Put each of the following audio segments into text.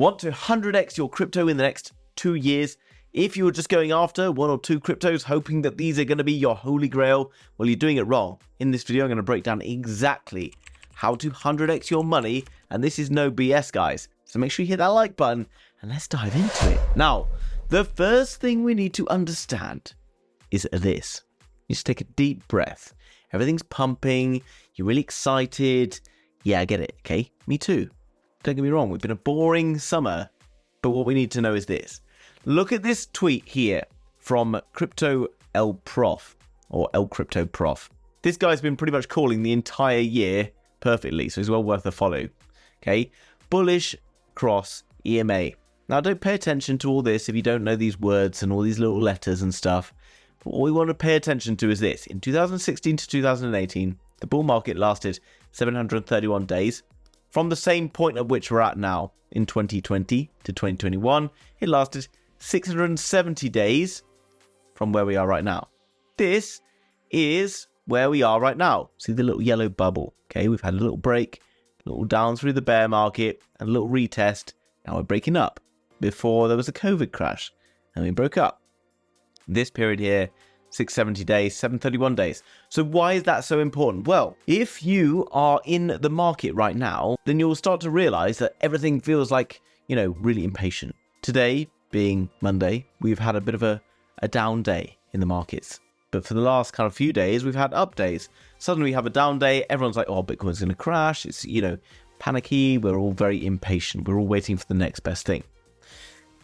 Want to 100x your crypto in the next 2 years? If you were just going after 1 or 2 cryptos, hoping that these are going to be your holy grail, well, you're doing it wrong. In this video, I'm going to break down exactly how to 100x your money, and this is no BS, guys. So make sure you hit that like button, and let's dive into it. Now, the first thing we need to understand is this. You just take a deep breath. Everything's pumping. You're really excited. Yeah, I get it, okay? Me too. Don't get me wrong. We've been a boring summer, but what we need to know is this. Look at this tweet here from Crypto El Prof, or El Crypto Prof. This guy's been pretty much calling the entire year perfectly, so he's well worth a follow. Okay, bullish cross EMA. Now, don't pay attention to all this if you don't know these words and all these little letters and stuff. But what we want to pay attention to is this. In 2016 to 2018, the bull market lasted 731 days. From the same point at which we're at now, in 2020 to 2021, it lasted 670 days from where we are right now. This is where we are right now. See the little yellow bubble? Okay, we've had a little break, a little down through the bear market, and a little retest. Now we're breaking up. Before there was a COVID crash, and we broke up. This period here, 670 days, 731 days. So why is that so important? Well, if you are in the market right now, then you'll start to realize that everything feels like, really impatient. Today, being Monday, we've had a bit of a down day in the markets. But for the last kind of few days, we've had up days. Suddenly we have a down day. Everyone's like, oh, Bitcoin's going to crash. It's, panicky. We're all very impatient. We're all waiting for the next best thing.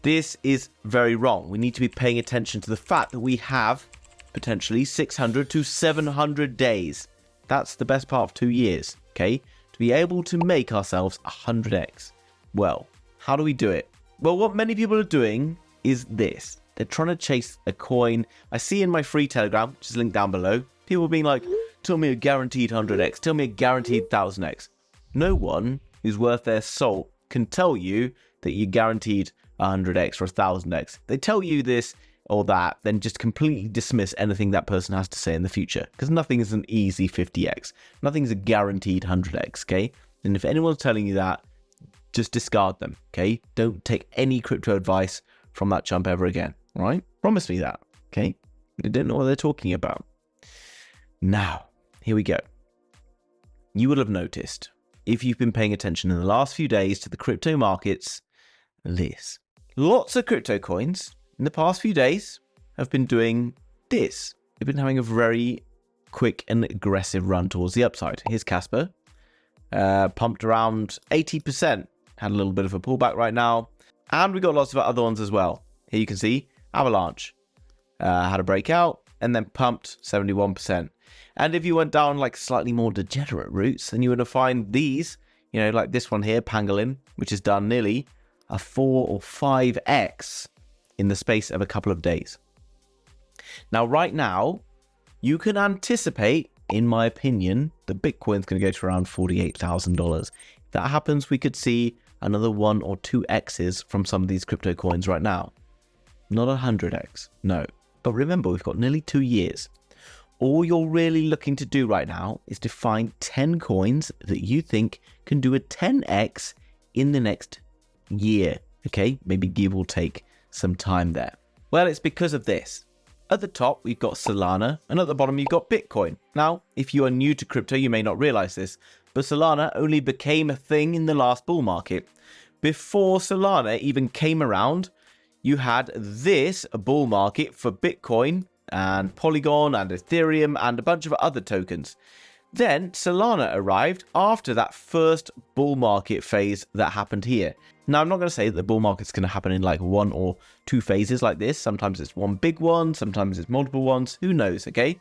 This is very wrong. We need to be paying attention to the fact that we have potentially 600 to 700 days. That's the best part of 2 years, okay? To be able to make ourselves 100x. Well, how do we do it? Well, what many people are doing is this. They're trying to chase a coin. I see in my free Telegram, which is linked down below, people being like, tell me a guaranteed 100x, tell me a guaranteed 1000x. No one who's worth their salt can tell you that you're guaranteed 100x or 1000x. They tell you this or that, then just completely dismiss anything that person has to say in the future, because nothing is an easy 50x. Nothing's a guaranteed 100x, okay? And if anyone's telling you that, just discard them, okay? Don't take any crypto advice from that chump ever again, all right? Promise me that, okay? They don't know what they're talking about. Now, here we go. You will have noticed, if you've been paying attention in the last few days to the crypto markets, this. Lots of crypto coins in the past few days have been doing this. They've been having a very quick and aggressive run towards the upside. Here's Casper, pumped around 80%. Had a little bit of a pullback right now. And we got lots of other ones as well. Here you can see Avalanche had a breakout and then pumped 71%. And if you went down like slightly more degenerate routes, then you would find these, like this one here, Pangolin, which has done nearly a 4 or 5x in the space of a couple of days. Now, right now, you can anticipate, in my opinion, that Bitcoin's going to go to around $48,000. If that happens, we could see another 1 or 2 X's from some of these crypto coins right now. Not 100x, no. But remember, we've got nearly 2 years. All you're really looking to do right now is to find 10 coins that you think can do a 10x in the next year, okay? Maybe give or take some time there. Well, it's because of this. At the top, we've got Solana, and at the bottom, you've got Bitcoin. Now, if you are new to crypto, you may not realize this, but Solana only became a thing in the last bull market. Before Solana even came around, you had this bull market for Bitcoin and Polygon and Ethereum and a bunch of other tokens. Then Solana arrived after that first bull market phase that happened here. Now, I'm not going to say that the bull market's going to happen in like 1 or 2 phases like this. Sometimes it's one big one, sometimes it's multiple ones. Who knows, okay?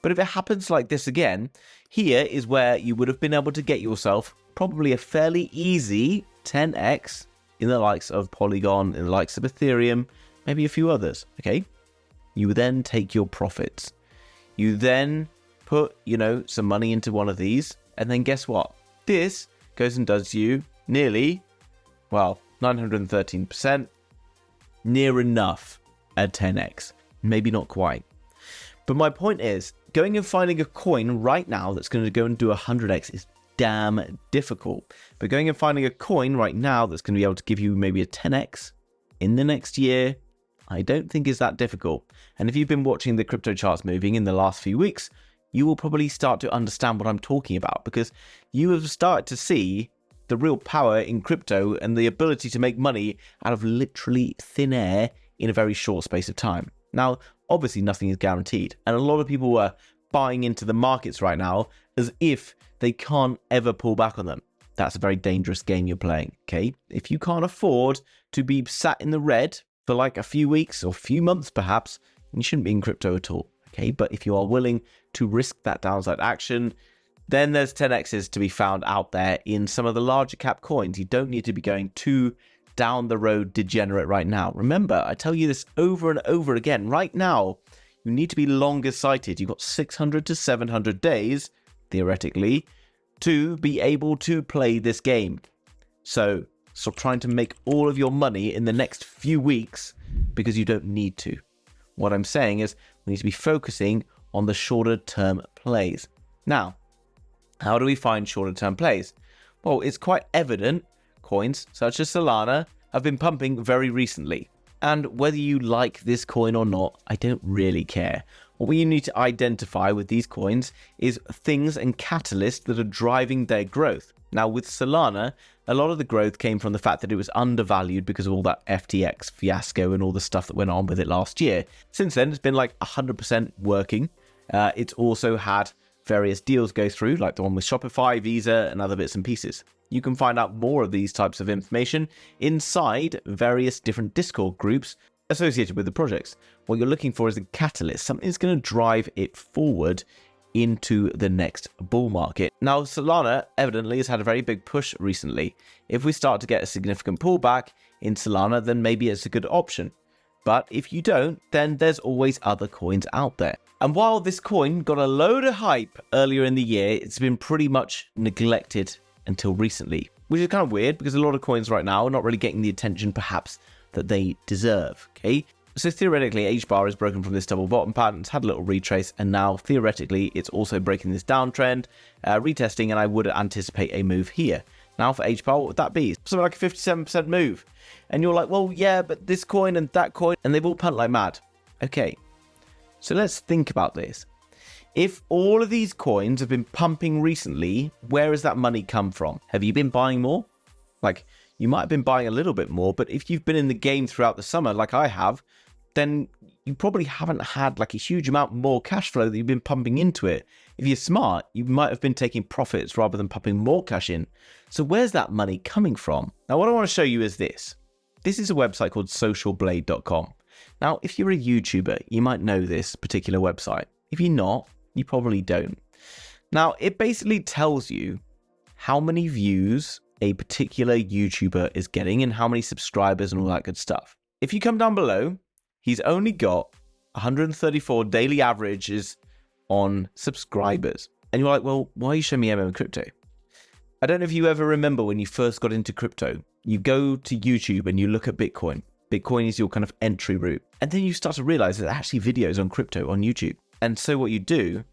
But if it happens like this again, here is where you would have been able to get yourself probably a fairly easy 10x in the likes of Polygon, in the likes of Ethereum, maybe a few others, okay? You then take your profits. You then put, some money into one of these, and then guess what? This goes and does you nearly, 913%, near enough at 10x. Maybe not quite. But my point is, going and finding a coin right now that's going to go and do 100x is damn difficult. But going and finding a coin right now that's going to be able to give you maybe a 10x in the next year, I don't think is that difficult. And if you've been watching the crypto charts moving in the last few weeks, you will probably start to understand what I'm talking about, because you have started to see the real power in crypto and the ability to make money out of literally thin air in a very short space of time. Now, obviously nothing is guaranteed, and a lot of people are buying into the markets right now as if they can't ever pull back on them. That's a very dangerous game you're playing, okay? If you can't afford to be sat in the red for like a few weeks or few months perhaps, you shouldn't be in crypto at all, okay? But if you are willing to risk that downside action, then there's 10x's to be found out there in some of the larger cap coins. You don't need to be going too down the road degenerate right now. Remember, I tell you this over and over again, right now, you need to be longer sighted. You've got 600 to 700 days, theoretically, to be able to play this game. So stop trying to make all of your money in the next few weeks because you don't need to. What I'm saying is we need to be focusing on the shorter term plays. Now, how do we find shorter term plays? Well, it's quite evident coins such as Solana have been pumping very recently. And whether you like this coin or not, I don't really care. What we need to identify with these coins is things and catalysts that are driving their growth. Now, with Solana, a lot of the growth came from the fact that it was undervalued because of all that FTX fiasco and all the stuff that went on with it last year. Since then, it's been like 100% working. It's also had various deals go through, like the one with Shopify, Visa, and other bits and pieces. You can find out more of these types of information inside various different Discord groups associated with the projects. What you're looking for is a catalyst, something that's going to drive it forward into the next bull market. Now, Solana evidently has had a very big push recently. If we start to get a significant pullback in Solana, then maybe it's a good option. But if you don't, then there's always other coins out there. And while this coin got a load of hype earlier in the year, it's been pretty much neglected until recently, which is kind of weird because a lot of coins right now are not really getting the attention perhaps that they deserve, okay? So theoretically, H-bar has broken from this double bottom pattern, it's had a little retrace, and now theoretically it's also breaking this downtrend, retesting, and I would anticipate a move here. Now for H-bar, what would that be? Something like a 57% move. And you're like, well, yeah, but this coin and that coin, and they've all pumped like mad. Okay, so let's think about this. If all of these coins have been pumping recently, where has that money come from? Have you been buying more? Like, you might have been buying a little bit more, but if you've been in the game throughout the summer, like I have, then you probably haven't had like a huge amount more cash flow that you've been pumping into it. If you're smart, you might have been taking profits rather than pumping more cash in. So where's that money coming from? Now, what I want to show you is this. This is a website called Socialblade.com. Now, if you're a YouTuber, you might know this particular website. If you're not, you probably don't. Now, it basically tells you how many views a particular YouTuber is getting and how many subscribers and all that good stuff. If you come down below, he's only got 134 daily averages on subscribers. And you're like, well, why are you showing me Crypto? I don't know if you ever remember when you first got into crypto, you go to YouTube and you look at Bitcoin. Bitcoin is your kind of entry route. And then you start to realize there's actually videos on crypto on YouTube. And so what you do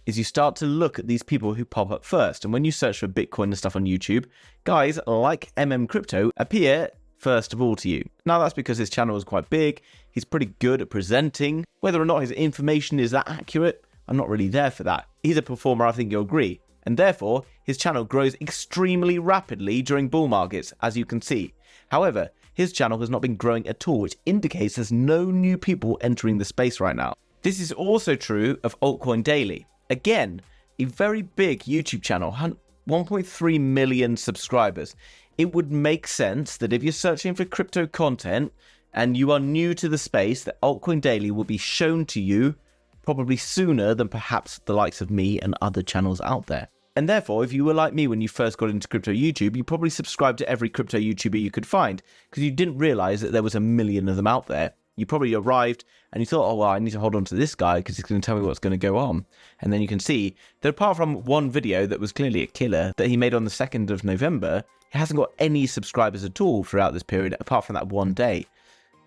is you start to look at these people who pop up first. And when you search for Bitcoin and stuff on YouTube, guys like Crypto appear first of all to you. Now that's because his channel is quite big. He's pretty good at presenting. Whether or not his information is that accurate, I'm not really there for that. He's a performer, I think you'll agree. And therefore, his channel grows extremely rapidly during bull markets, as you can see. However, his channel has not been growing at all, which indicates there's no new people entering the space right now. This is also true of Altcoin Daily. Again, a very big YouTube channel, 1.3 million subscribers. It would make sense that if you're searching for crypto content and you are new to the space, that Altcoin Daily will be shown to you probably sooner than perhaps the likes of me and other channels out there. And therefore, if you were like me when you first got into crypto YouTube, you probably subscribed to every crypto YouTuber you could find because you didn't realize that there was a million of them out there. You probably arrived and you thought, oh, well, I need to hold on to this guy because he's going to tell me what's going to go on. And then you can see that apart from one video that was clearly a killer that he made on the 2nd of November, he hasn't got any subscribers at all throughout this period apart from that one day.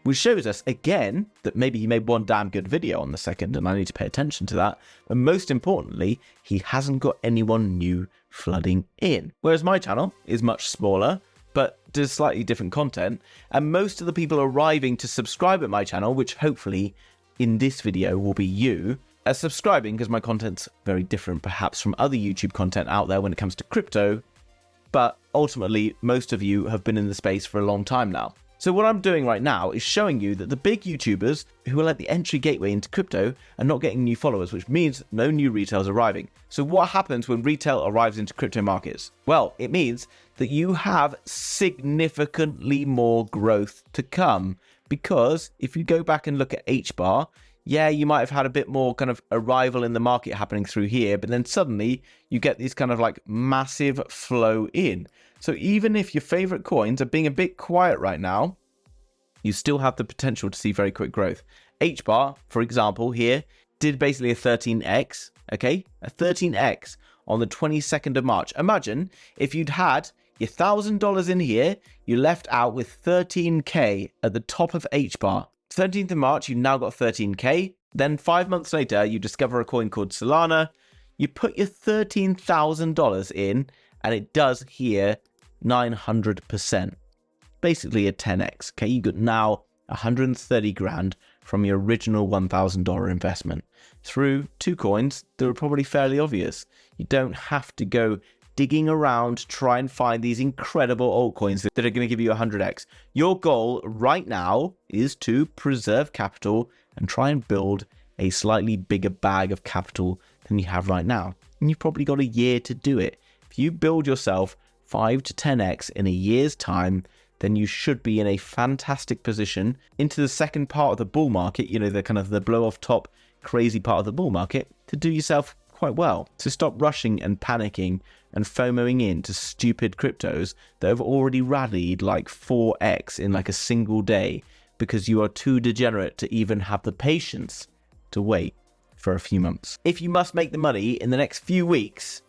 Which shows us, again, that maybe he made one damn good video on the 2nd, and I need to pay attention to that. But most importantly, he hasn't got anyone new flooding in. Whereas my channel is much smaller, but does slightly different content. And most of the people arriving to subscribe at my channel, which hopefully in this video will be you, are subscribing because my content's very different perhaps from other YouTube content out there when it comes to crypto. But ultimately, most of you have been in the space for a long time now. So what I'm doing right now is showing you that the big YouTubers who are like the entry gateway into crypto are not getting new followers, which means no new retail's arriving. So what happens when retail arrives into crypto markets? Well, it means that you have significantly more growth to come, because if you go back and look at HBAR, yeah, you might have had a bit more kind of arrival in the market happening through here, but then suddenly you get these kind of like massive flow in. So even if your favorite coins are being a bit quiet right now, you still have the potential to see very quick growth. HBAR, for example, here did basically a 13x, okay? A 13x on the 22nd of March. Imagine if you'd had your $1,000 in here, you left out with 13K at the top of HBAR. 13th of March, you now got 13K. Then 5 months later, you discover a coin called Solana. You put your $13,000 in, and it does here 900%. Basically a 10x. Okay, you got now 130 grand from your original $1,000 investment through two coins that are probably fairly obvious. You don't have to go digging around to try and find these incredible altcoins that are going to give you 100x. Your goal right now is to preserve capital and try and build a slightly bigger bag of capital than you have right now. And you've probably got a year to do it. If you build yourself 5 to 10x in a year's time, then you should be in a fantastic position into the second part of the bull market, you know, the kind of the blow off top crazy part of the bull market, to do yourself quite well. So stop rushing and panicking and FOMOing into stupid cryptos that have already rallied like 4x in like a single day, because you are too degenerate to even have the patience to wait for a few months. If you must make the money in the next few weeks,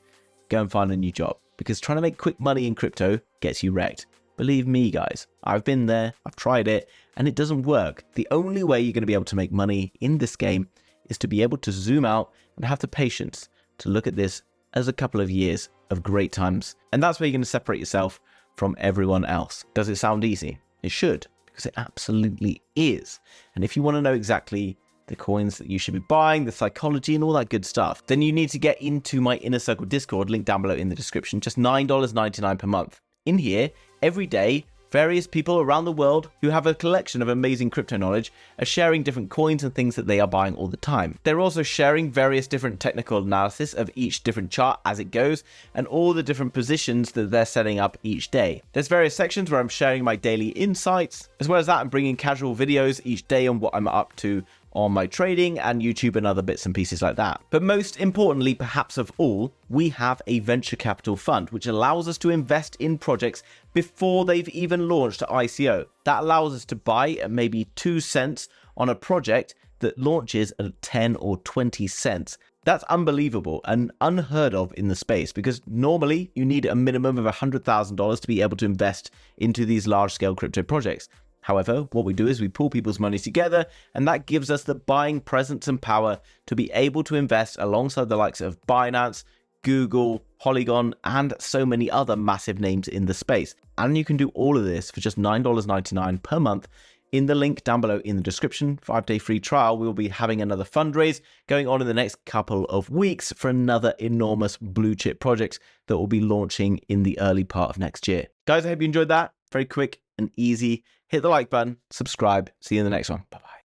go and find a new job, because trying to make quick money in crypto gets you wrecked. Believe me, guys, I've been there, I've tried it, and it doesn't work. The only way you're going to be able to make money in this game is to be able to zoom out and have the patience to look at this as a couple of years of great times. And that's where you're going to separate yourself from everyone else. Does it sound easy? It should, because it absolutely is. And if you want to know exactly the coins that you should be buying, the psychology and all that good stuff, then you need to get into my Inner Circle Discord, link down below in the description, just $9.99 per month. In here, every day, various people around the world who have a collection of amazing crypto knowledge are sharing different coins and things that they are buying all the time. They're also sharing various different technical analysis of each different chart as it goes, and all the different positions that they're setting up each day. There's various sections where I'm sharing my daily insights. As well as that, I'm bringing casual videos each day on what I'm up to on my trading and YouTube and other bits and pieces like that. But most importantly, perhaps of all, we have a venture capital fund, which allows us to invest in projects before they've even launched to ICO. That allows us to buy at maybe 2 cents on a project that launches at 10 or 20 cents. That's unbelievable and unheard of in the space, because normally you need a minimum of $100,000 to be able to invest into these large scale crypto projects. However, what we do is we pull people's money together, and that gives us the buying presence and power to be able to invest alongside the likes of Binance, Google, Polygon, and so many other massive names in the space. And you can do all of this for just $9.99 per month. In the link down below in the description, 5-day free trial. We will be having another fundraise going on in the next couple of weeks for another enormous blue chip project that will be launching in the early part of next year. Guys, I hope you enjoyed that. Very quick and easy. Hit the like button, subscribe. See you in the next one. Bye-bye.